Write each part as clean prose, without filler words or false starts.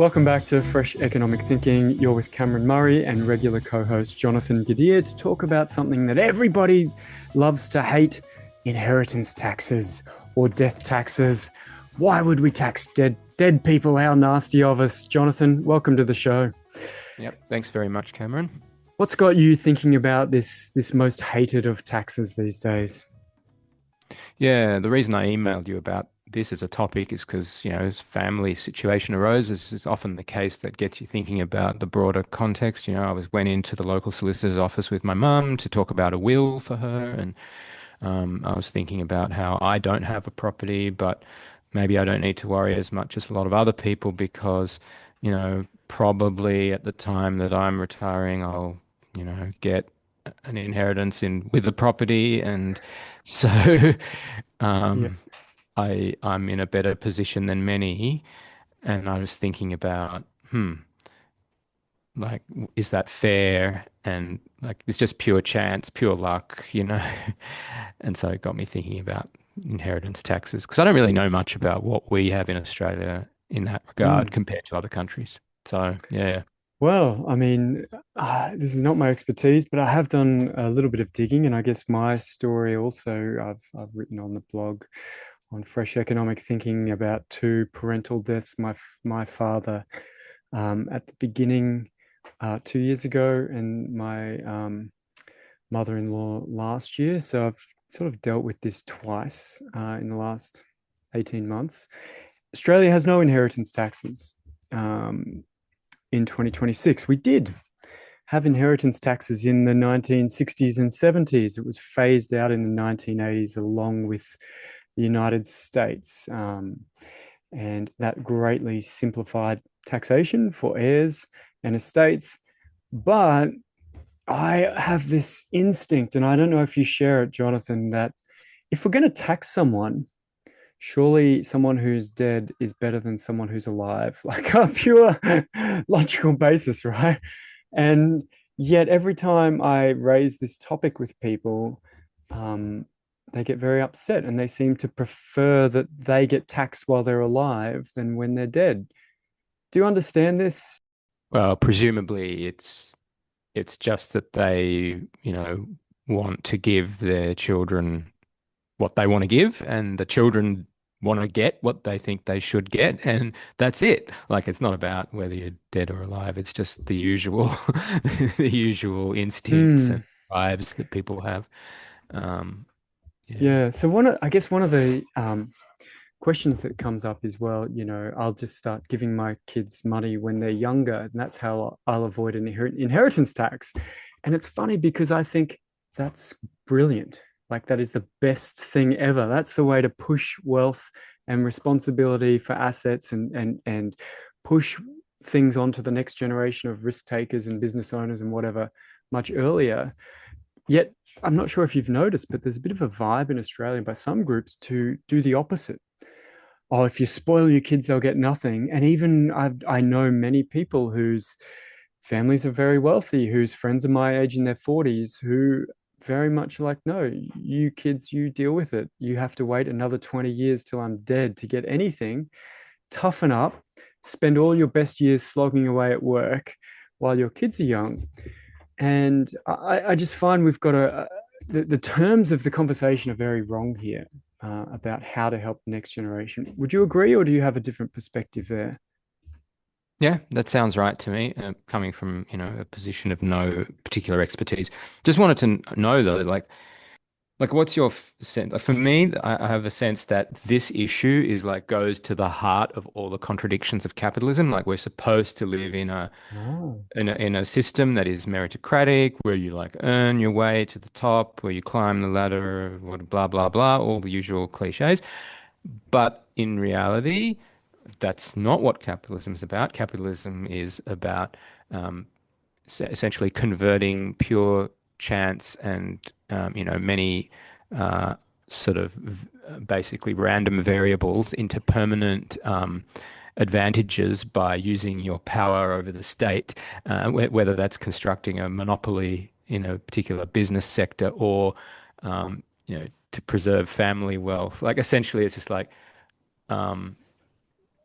Welcome back to Fresh Economic Thinking. You're with Cameron Murray and regular co host Jonathan Gadir to talk about something that everybody loves to hate: inheritance taxes or death taxes. Why would we tax dead people? How nasty of us. Jonathan, welcome to the show. Yep, thanks very much, Cameron. What's got you thinking about this most hated of taxes these days? Yeah, the reason I emailed you about this as a topic is because, family situation arose. This is often the case that gets you thinking about the broader context. Went into the local solicitor's office with my mum to talk about a will for her, and I was thinking about how I don't have a property, but maybe I don't need to worry as much as a lot of other people because, probably at the time that I'm retiring, I'll, get an inheritance in with the property, and so Yeah. um, I'm in a better position than many. And I was thinking about, like, is that fair? And like, it's just pure chance, pure luck. And so it got me thinking about inheritance taxes because I don't really know much about what we have in Australia in that regard Mm. compared to other countries. So, yeah. Well, I mean, this is not my expertise, but I have done a little bit of digging, and I guess my story also, I've written on the blog on Fresh Economic Thinking about two parental deaths. My father at the beginning 2 years ago, and my mother-in-law last year. So I've sort of dealt with this twice in the last 18 months. Australia has no inheritance taxes. In 2026. We did have inheritance taxes in the 1960s and 70s. It was phased out in the 1980s along with the United States. And that greatly simplified taxation for heirs and estates. But I have this instinct, and I don't know if you share it, Jonathan, that if we're going to tax someone, surely someone who's dead is better than someone who's alive, like a pure logical basis, right? And yet, every time I raise this topic with people, um, they get very upset and they seem to prefer that they get taxed while they're alive than when they're dead. Do you understand this? Well, presumably it's just that they, want to give their children what they want to give, and the children want to get what they think they should get, and that's it. Like it's not about whether you're dead or alive. It's just the usual, the usual instincts and Mm, vibes that people have. Um, yeah. yeah. So I guess one of the questions that comes up is, well, I'll just start giving my kids money when they're younger, and that's how I'll avoid an inheritance tax. And it's funny because I think that's brilliant. Like that is the best thing ever. That's the way to push wealth and responsibility for assets and push things onto the next generation of risk takers and business owners and whatever much earlier. Yet I'm not sure if you've noticed, but there's a bit of a vibe in Australia by some groups to do the opposite. Oh, if you spoil your kids, they'll get nothing. And even I know many people whose families are very wealthy, whose friends are my age in their 40s, who very much like, no, you kids, you deal with it. You have to wait another 20 years till I'm dead to get anything. Toughen up, spend all your best years slogging away at work while your kids are young. And I just find we've got the terms of the conversation are very wrong here about how to help the next generation. Would you agree, or do you have a different perspective there? Yeah, that sounds right to me. Coming from, a position of no particular expertise. Just wanted to know though, like, what's your sense? Like, for me, I have a sense that this issue is like goes to the heart of all the contradictions of capitalism. Like, we're supposed to live Oh. in a system that is meritocratic, where you like earn your way to the top, where you climb the ladder, blah blah blah, all the usual cliches. But in reality, that's not what capitalism is about. Capitalism is about essentially converting pure chance and many sort of basically random variables into permanent advantages by using your power over the state, whether that's constructing a monopoly in a particular business sector or to preserve family wealth. Like essentially, it's just like um,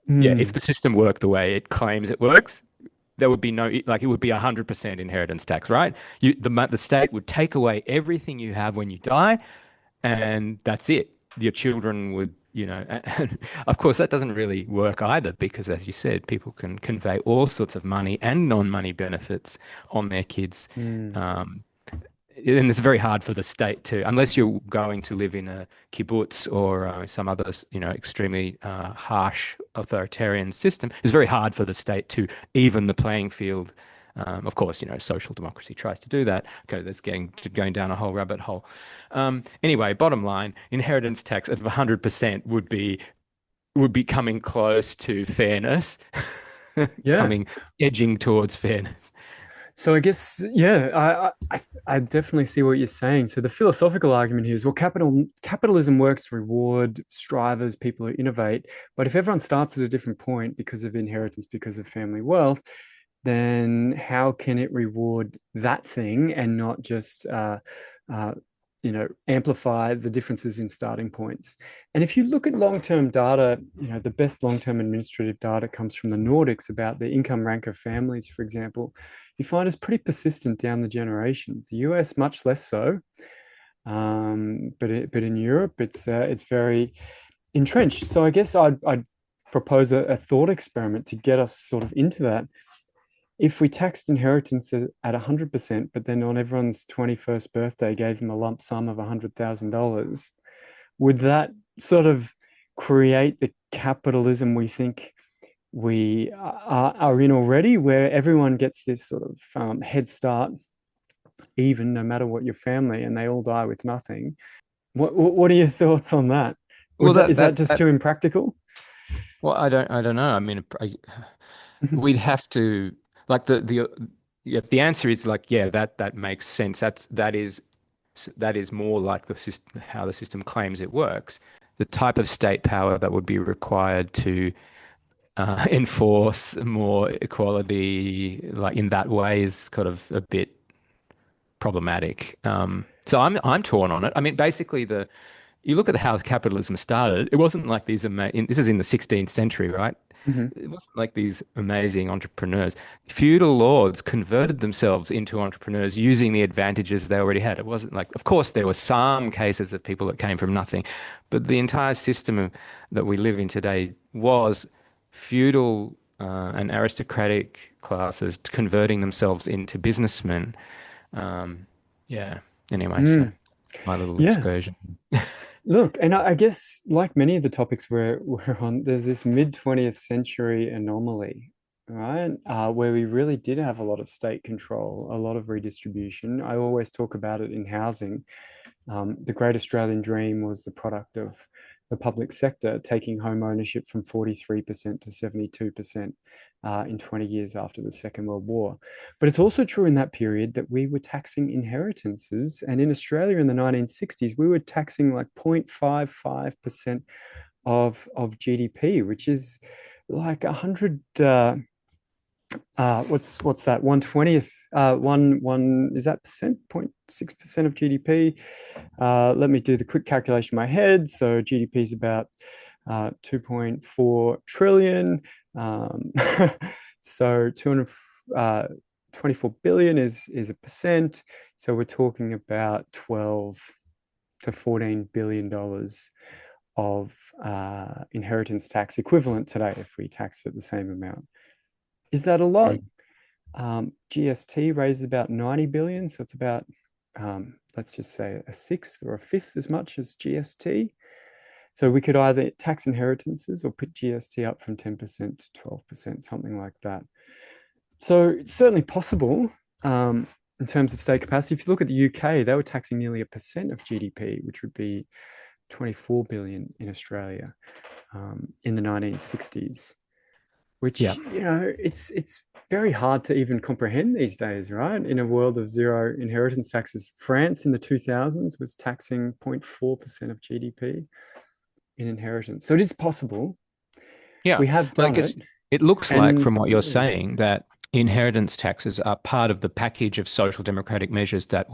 Yeah, if Mm, the system worked the way it claims it works, there would be no, like, it would be 100% inheritance tax, right? The state would take away everything you have when you die, and that's it. Your children would, and of course that doesn't really work either because, as you said, people can convey all sorts of money and non-money benefits on their kids. mm. Um, and it's very hard for the state to, unless you're going to live in a kibbutz or some other, extremely harsh authoritarian system. It's very hard for the state to even the playing field. Of course, social democracy tries to do that. Okay, that's going down a whole rabbit hole. Anyway, bottom line, inheritance tax of 100% would be coming close to fairness, Yeah. coming edging towards fairness. So I guess, yeah, I definitely see what you're saying. So the philosophical argument here is, well, capitalism works to reward strivers, people who innovate. But if everyone starts at a different point because of inheritance, because of family wealth, then how can it reward that thing and not just uh, amplify the differences in starting points? And if you look at long-term data, the best long-term administrative data comes from the Nordics about the income rank of families, for example. You find it's pretty persistent down the generations. The US, much less so. But in Europe, it's very entrenched. So I guess I'd propose a thought experiment to get us sort of into that. If we taxed inheritance at 100%, but then on everyone's 21st birthday gave them a lump sum of $100,000, would that sort of create the capitalism we think we are in already, where everyone gets this sort of head start, even no matter what your family, and they all die with nothing? What are your thoughts on that? Well, Is that just too impractical? well, I don't know. I mean, we'd have to, like, yeah, the answer is, like, yeah, that makes sense. That is more like the system, how the system claims it works. The type of state power that would be required to enforce more equality, like in that way, is kind of a bit problematic. So I'm torn on it. I mean, basically, you look at how capitalism started. It wasn't like these amazing. This is in the 16th century, right? Mhm. It wasn't like these amazing entrepreneurs. Feudal lords converted themselves into entrepreneurs using the advantages they already had. It wasn't like, of course, there were some cases of people that came from nothing, but the entire system that we live in today was feudal and aristocratic classes converting themselves into businessmen. Um, yeah. Anyway, so Mm. my little Yeah. excursion. Look, and I guess like many of the topics we're on, there's this mid 20th century anomaly, right? Where we really did have a lot of state control, a lot of redistribution. I always talk about it in housing. The Great Australian Dream was the product of the public sector taking home ownership from 43% to 72% in 20 years after the Second World War. But it's also true in that period that we were taxing inheritances. And in Australia in the 1960s, we were taxing like 0.55% of GDP, which is like 100. What's that? 1/20th, one is that percent, 0.6% of GDP. Let me do the quick calculation in my head. So GDP is about 2.4 trillion. Um, so 224 billion is a percent. So we're talking about 12 to 14 billion dollars of inheritance tax equivalent today if we tax it the same amount. Is that a lot? GST raises about 90 billion, so it's about let's just say a sixth or a fifth as much as GST. So we could either tax inheritances or put GST up from 10% to 12%, something like that. So it's certainly possible in terms of state capacity. If you look at the UK, they were taxing nearly a percent of GDP, which would be 24 billion in Australia in the 1960s, Yeah. which it's very hard to even comprehend these days, right? In a world of zero inheritance taxes, France in the 2000s was taxing 0.4% of GDP in inheritance. So it is possible. Yeah. We have Well, I done it, guess it looks like, and from what you're saying, that inheritance taxes are part of the package of social democratic measures that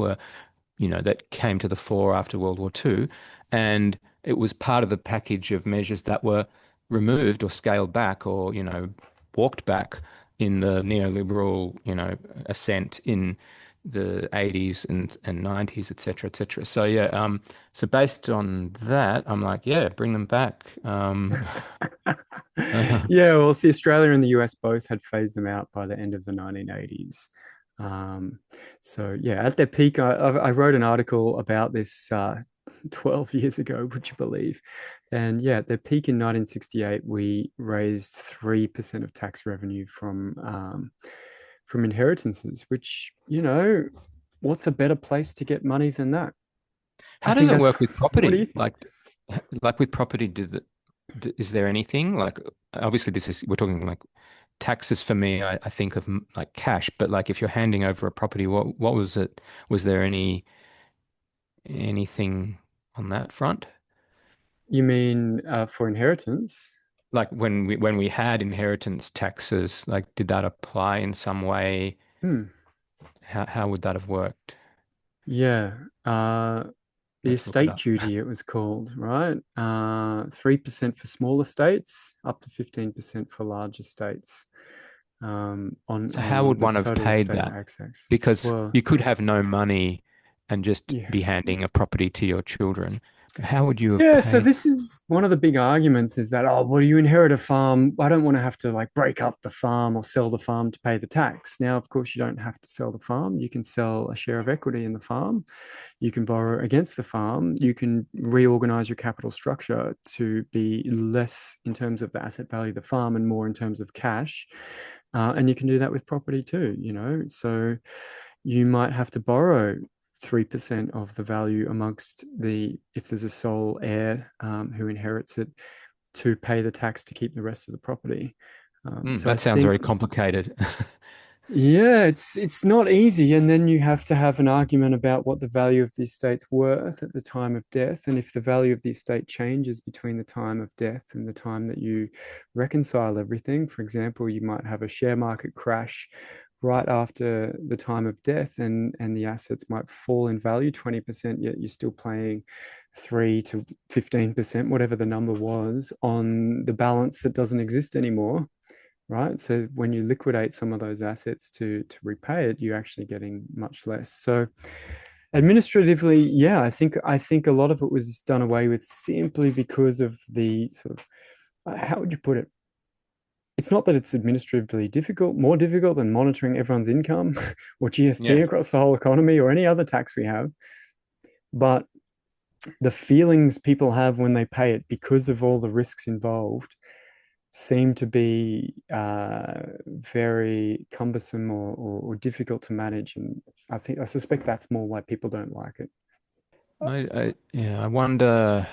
came to the fore after World War II. And it was part of the package of measures that were removed or scaled back or, walked back in the neoliberal, ascent in the 80s and 90s, et cetera, et cetera. So yeah, so based on that, I'm like, yeah, bring them back. Yeah, well, see, Australia and the US both had phased them out by the end of the 1980s. Um, so yeah, at their peak, I wrote an article about this 12 years ago, would you believe? And yeah, at their peak in 1968, we raised 3% of tax revenue from inheritances, which, what's a better place to get money than that? I How does think it that's, work with what do you property? think? Like with property, is there anything like obviously we're talking like taxes for me. I think of like cash, but like if you're handing over a property, what was it? Was there anything on that front? You mean for inheritance? Like when we had inheritance taxes, like did that apply in some way? Hmm. How would that have worked? Yeah. The Let's look it estate up. duty, it was called, right? 3% for small estates, up to 15% for large estates, So how on would the one have total paid estate that? access. Because Well, you could have no money and just yeah. be handing a property to your children. How would you have Yeah, so paid? this is one of the big arguments is that, oh, well, you inherit a farm. I don't want to have to like break up the farm or sell the farm to pay the tax. Now, of course, you don't have to sell the farm. You can sell a share of equity in the farm. You can borrow against the farm. You can reorganize your capital structure to be less in terms of the asset value of the farm and more in terms of cash. And you can do that with property too, So you might have to borrow 3% of the value amongst if there's a sole heir who inherits it to pay the tax to keep the rest of the property. So I That sounds think very complicated. yeah, it's not easy, and then you have to have an argument about what the value of the estate's worth at the time of death, and if the value of the estate changes between the time of death and the time that you reconcile everything. For example, you might have a share market crash right after the time of death, and the assets might fall in value 20%, yet you're still paying 3 to 15%, whatever the number was, on the balance that doesn't exist anymore, right? So when you liquidate some of those assets to repay it, you're actually getting much less. So administratively, yeah, I think a lot of it was done away with simply because of the sort of how would you put it? It's not that it's administratively difficult, more difficult than monitoring everyone's income or GST Yeah. across the whole economy or any other tax we have, but the feelings people have when they pay it because of all the risks involved seem to be very cumbersome or difficult to manage. And I suspect that's more why people don't like it. Yeah, I wonder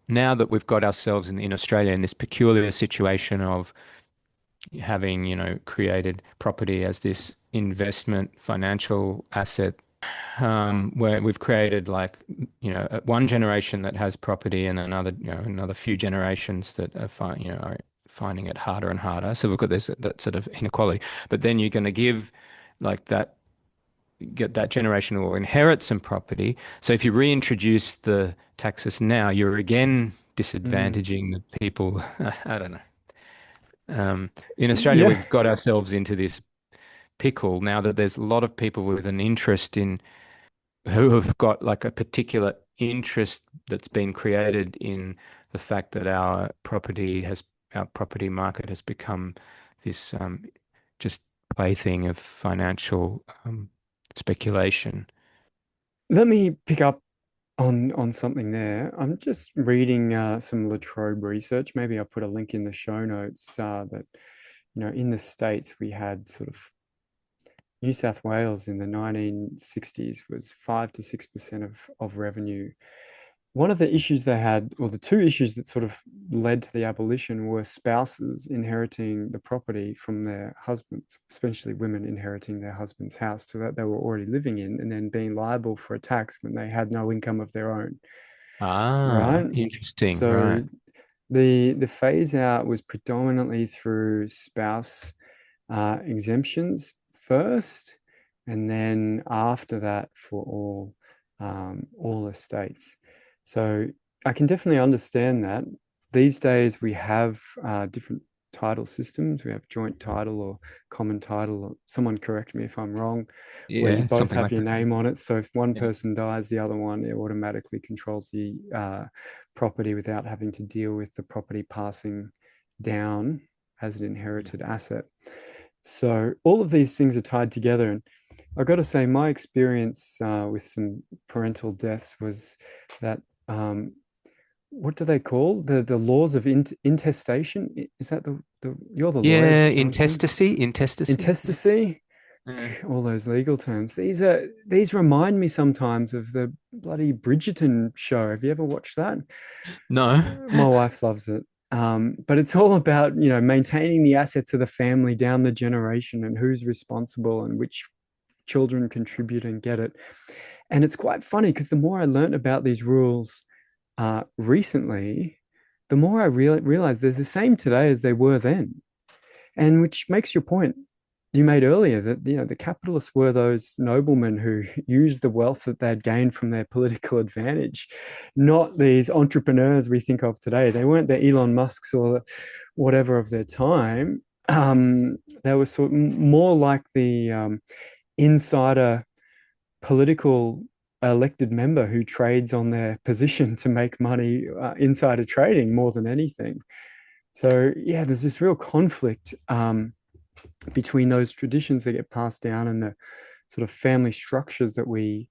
now that we've got ourselves in Australia in this peculiar situation of having, created property as this investment financial asset, where we've created like, one generation that has property and another few generations that are finding it harder and harder. So we've got this that sort of inequality. But then you're going to give like that get that generation will inherit some property. So if you reintroduce the taxes now, you're again Mm. disadvantaging the people. I don't know. In Australia, Yeah. we've got ourselves into this pickle now that there's a lot of people with an interest in who have got like a particular interest that's been created in the fact that our property market has become this just plaything of financial speculation. Let me pick up on something there. I'm just reading some Latrobe research. Maybe I'll put a link in the show notes that in the States we had sort of New South Wales in the 1960s was 5 to 6% of revenue. One of the issues they had, or the two issues that sort of led to the abolition, were spouses inheriting the property from their husbands, especially women inheriting their husband's house so that they were already living in, and then being liable for a tax when they had no income of their own, Ah, right? interesting. So Right. the phase out was predominantly through spouse exemptions first, and then after that for all estates. So I can definitely understand that. these days we have different title systems. We have joint title or common title. Or someone correct me if I'm wrong, where you Yeah, both something have like your that. name on it. So if one Yeah. person dies, the other one it automatically controls the property without having to deal with the property passing down as an inherited asset. So all of these things are tied together. And I've got to say, my experience with some parental deaths was that what do they call the laws of intestation? Is that the you're the lawyer, Yeah, Jonathan? intestacy. Yeah. Intestacy, Yeah. all those legal terms. These remind me sometimes of the bloody Bridgerton show. Have you ever watched that? No. My wife loves it. But it's all about, maintaining the assets of the family down the generation and who's responsible and which children contribute and get it. And it's quite funny because the more I learned about these rules recently, the more I realized they're the same today as they were then. And which makes your point you made earlier that the capitalists were those noblemen who used the wealth that they'd gained from their political advantage, not these entrepreneurs we think of today. They weren't the Elon Musks or whatever of their time. They were more like the insider political elected member who trades on their position to make money, insider trading more than anything. So yeah, there's this real conflict between those traditions that get passed down and the sort of family structures that we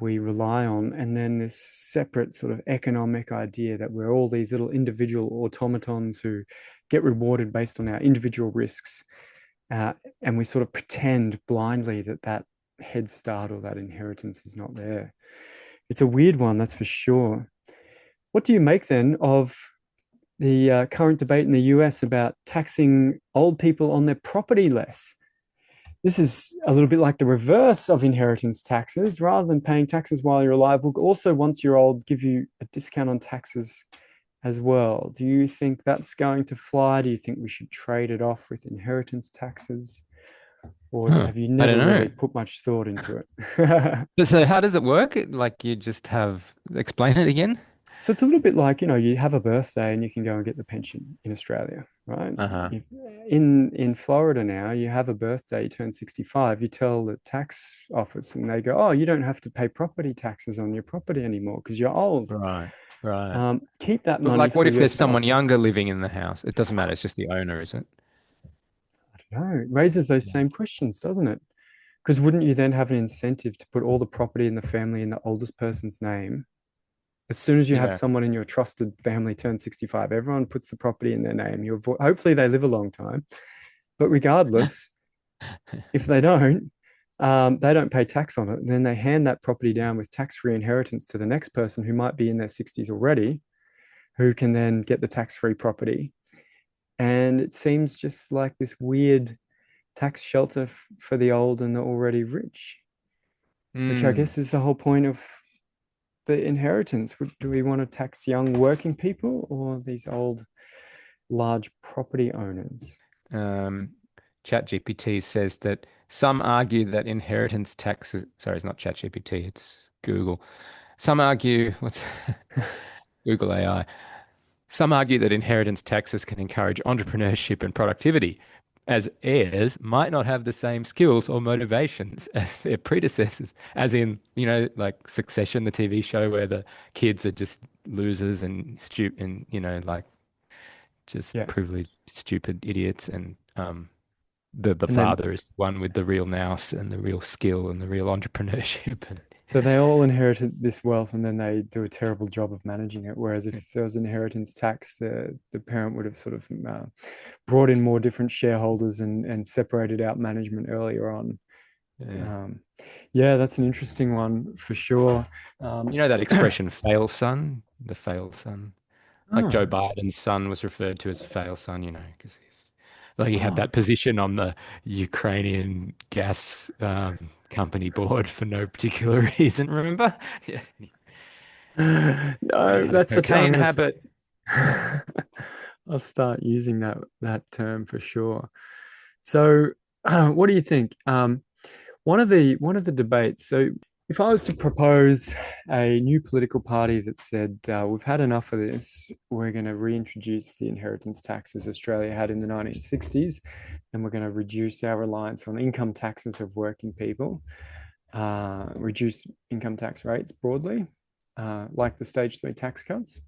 rely on, and then this separate sort of economic idea that we're all these little individual automatons who get rewarded based on our individual risks, and we sort of pretend blindly that that head start or that inheritance is not there. It's a weird one, that's for sure. What do you make then of the current debate in the US about taxing old people on their property less? This is a little bit like the reverse of inheritance taxes. Rather than paying taxes while you're alive, we'll also, once you're old, give you a discount on taxes as well. Do you think that's going to fly? Do you think we should trade it off with inheritance taxes? Or Huh. have you I never don't know. really put much thought into it? So how does it work? Like you just have explain it again? So it's a little bit like, you have a birthday and you can go and get the pension in Australia, right? Uh-huh. You, in Florida now, you have a birthday, you turn 65, you tell the tax office and they go, oh, you don't have to pay property taxes on your property anymore because you're old. Right. Right. Keep that But money like what for if there's yourself. someone younger living in the house? It doesn't matter, it's just the owner, is it? No, it raises those same questions, doesn't it? Because wouldn't you then have an incentive to put all the property in the family in the oldest person's name? As soon as you have Yeah. someone in your trusted family turn 65, everyone puts the property in their name. Hopefully they live a long time. But regardless, if they don't pay tax on it. Then they hand that property down with tax-free inheritance to the next person who might be in their 60s already, who can then get the tax-free property. And it seems just like this weird tax shelter for the old and the already rich, which I Mm. guess is the whole point of the inheritance. Do we want to tax young working people or these old large property owners? Um, ChatGPT says that some argue that inheritance taxes, sorry, it's not ChatGPT, it's Google. Some argue, what's Google AI? Some argue that inheritance taxes can encourage entrepreneurship and productivity, as heirs might not have the same skills or motivations as their predecessors, as in, like Succession, the TV show where the kids are just losers and stupid and, like just Yeah. privileged, stupid idiots, and the And then father is the one with the real nous and the real skill and the real entrepreneurship. And so they all inherited this wealth and then they do a terrible job of managing it. Whereas if there was inheritance tax, the parent would have sort of brought in more different shareholders and separated out management earlier on. yeah. Um, yeah, that's an interesting one for sure. Um, You know that expression, fail son? The fail son. Like Joe oh, Biden's son was referred to as a fail son, because he had oh. that position on the Ukrainian gas company board for no particular reason, remember? Yeah. He No, had a that's okay. I'm cocaine gonna. habit. I'll start using that term for sure. So, what do you think? One of the debates. So If I was to propose a new political party that said, we've had enough of this, we're going to reintroduce the inheritance taxes Australia had in the 1960s, and we're going to reduce our reliance on income taxes of working people, reduce income tax rates broadly, like the stage three tax cuts.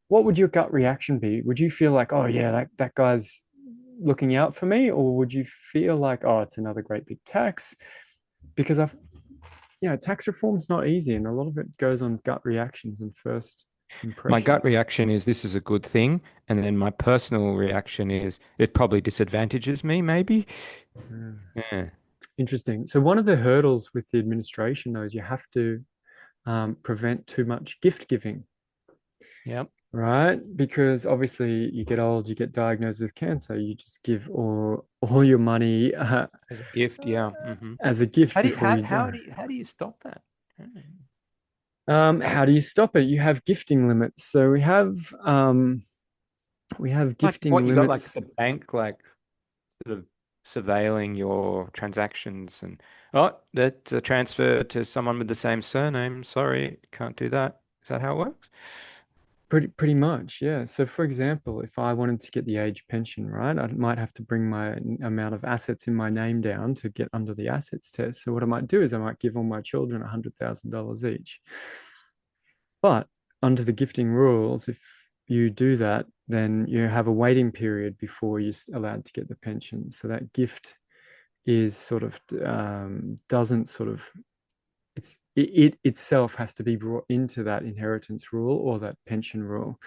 What would your gut reaction be? Would you feel like, oh, yeah, that guy's looking out for me? Or would you feel like, oh, it's another great big tax? Because tax reform's not easy, and a lot of it goes on gut reactions and first My gut impressions. reaction is this is a good thing, and then my personal reaction is it probably disadvantages me, maybe. Yeah. Yeah. Interesting. So one of the hurdles with the administration, though, is you have to prevent too much gift giving, Yep. right? Because obviously you get old, you get diagnosed with cancer, you just give all your money As a gift, yeah. as a gift How do you before how you how die. do you how do you stop that? Hmm. How do you stop it? You have gifting limits. So we have Like what gifting you got like limits. the bank like sort of surveilling your transactions and oh, that's a transfer to someone with the same surname. Sorry, can't do that. Is that how it works? Pretty much, yeah. So for example, if I wanted to get the age pension, right, I might have to bring my amount of assets in my name down to get under the assets test. So what I might do is I might give all my children $100,000 each. But under the gifting rules, if you do that, then you have a waiting period before you're allowed to get the pension. So that gift is sort of doesn't sort of it itself has to be brought into that inheritance rule or that pension rule.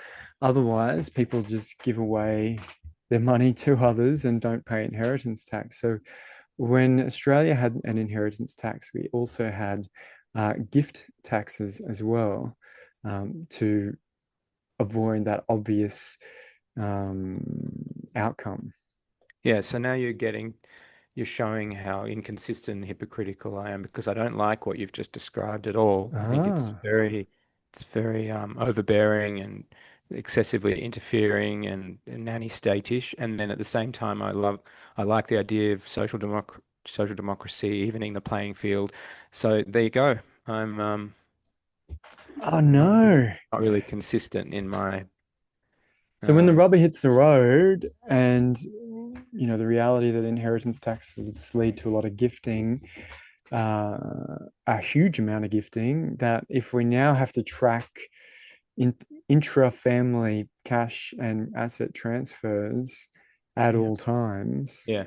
Otherwise, people just give away their money to others and don't pay inheritance tax. So when Australia had an inheritance tax, we also had gift taxes as well, to avoid that obvious um, outcome. Yeah, so now you're showing how inconsistent and hypocritical I am because I don't like what you've just described at all. I think Ah, it's very overbearing and excessively interfering and nanny state-ish. And then at the same time, I like the idea of social democracy, evening the playing field. So there you go. I'm oh not really, no. not really consistent in my So when the um rubber hits the road and the reality that inheritance taxes lead to a lot of gifting, uh, a huge amount of gifting, that if we now have to track in, intra-family cash and asset transfers at yeah all times, yeah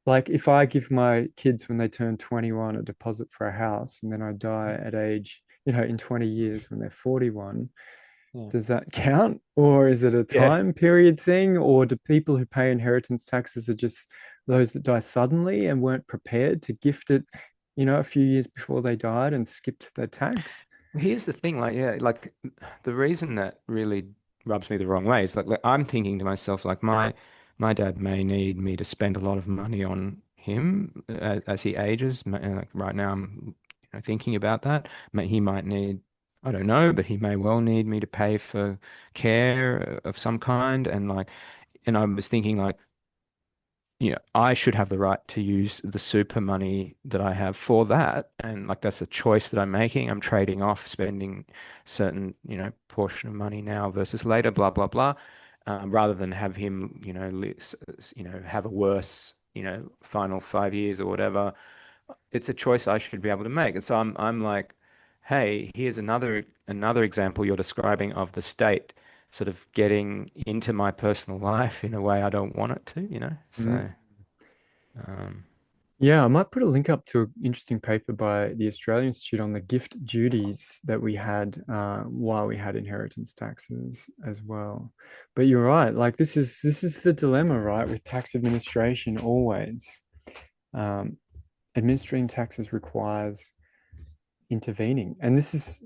like if I give my kids when they turn 21 a deposit for a house and then I die at age, in 20 years when they're 41, yeah does that count? Or is it a yeah. time period thing? Or do people who pay inheritance taxes are just those that die suddenly and weren't prepared to gift it, a few years before they died and skipped their tax? Here's the thing, like, yeah, like the reason that really rubs me the wrong way is like I'm thinking to myself, like my dad may need me to spend a lot of money on him as he ages. Like right now, I'm thinking about that. He might need, I don't know, but he may well need me to pay for care of some kind. And I was thinking like, I should have the right to use the super money that I have for that. And like that's a choice that I'm making. I'm trading off spending certain, portion of money now versus later, blah, blah, blah. Rather than have him, have a worse, final 5 years or whatever. It's a choice I should be able to make. And so I'm like, hey, here's another example you're describing of the state sort of getting into my personal life in a way I don't want it to. Mm. So. Um, Yeah, I might put a link up to an interesting paper by the Australian Institute on the gift duties that we had while we had inheritance taxes as well. But you're right, like this is the dilemma, right, with tax administration always. Um, Administering taxes requires intervening. And this is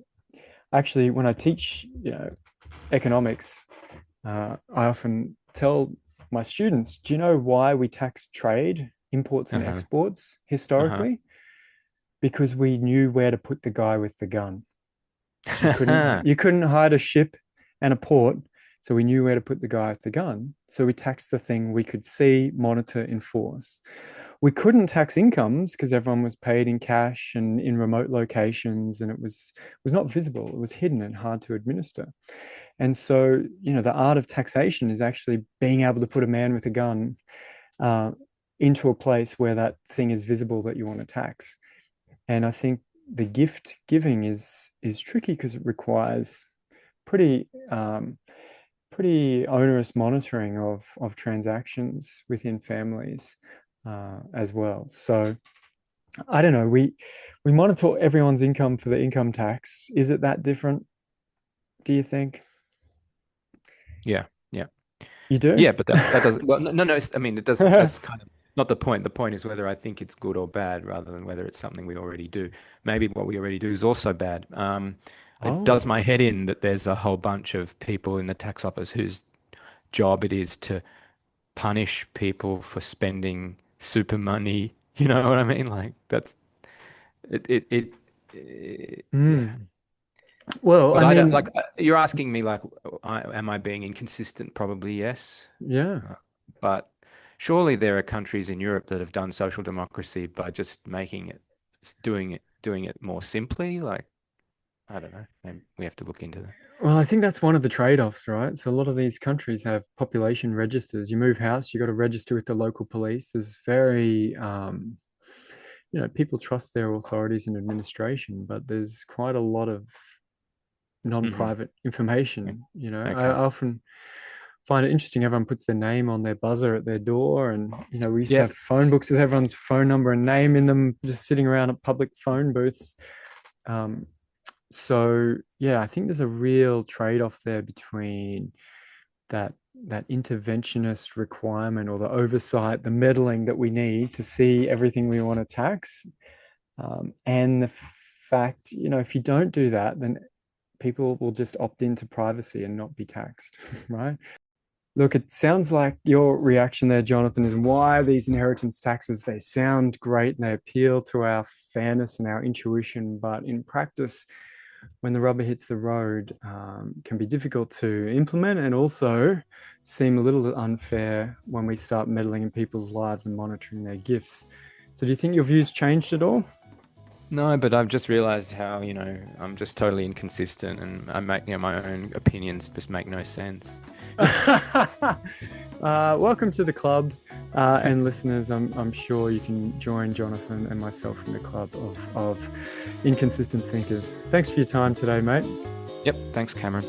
actually when I teach, economics, I often tell my students, do you know why we tax trade, imports and uh-huh. exports Uh-huh. historically? Because we knew where to put the guy with the gun. You couldn't hide a ship and a port. So we knew where to put the guy with the gun. So we taxed the thing we could see, monitor, enforce. We couldn't tax incomes because everyone was paid in cash and in remote locations, and it was not visible. It was hidden and hard to administer. And so, the art of taxation is actually being able to put a man with a gun uh, into a place where that thing is visible that you want to tax. And I think the gift giving is tricky because it requires pretty pretty onerous monitoring of transactions within families as well. So I don't know. We monitor everyone's income for the income tax. Is it that different? Do you think Yeah, yeah. you do? Yeah, but that doesn't. Well, no. I mean, it doesn't. That's kind of not the point. The point is whether I think it's good or bad, rather than whether it's something we already do. Maybe what we already do is also bad. It does Oh. my head in that there's a whole bunch of people in the tax office whose job it is to punish people for spending super money. You know what I mean? Like that's it. Yeah. Mm. Well, But I I don't mean, like. You're asking me like, am I being inconsistent? Probably yes. yeah. Uh, But surely there are countries in Europe that have done social democracy by just making it, doing it more simply. Like, I don't know. Maybe we have to look into that. Well, I think that's one of the trade-offs, right? So a lot of these countries have population registers. You move house, you got to register with the local police. There's very, people trust their authorities and administration, but there's quite a lot of Hmm. non-private information. I Okay. often find it interesting. Everyone puts their name on their buzzer at their door, and we used to Yeah. have phone books with everyone's phone number and name in them, just sitting around at public phone booths. Um, so yeah, I think there's a real trade-off there between that interventionist requirement or the oversight, the meddling that we need to see everything we want to tax, and the fact, if you don't do that, then people will just opt into privacy and not be taxed, right? Look, it sounds like your reaction there, Jonathan, is why these inheritance taxes, they sound great and they appeal to our fairness and our intuition, but in practice, when the rubber hits the road, can be difficult to implement and also seem a little unfair when we start meddling in people's lives and monitoring their gifts. So, do you think your views changed at all? No, but I've just realized how, I'm just totally inconsistent and I make, my own opinions just make no sense. Welcome to the club, and listeners. I'm sure you can join Jonathan and myself in the club of inconsistent thinkers. Thanks for your time today, mate. Yep. Thanks, Cameron.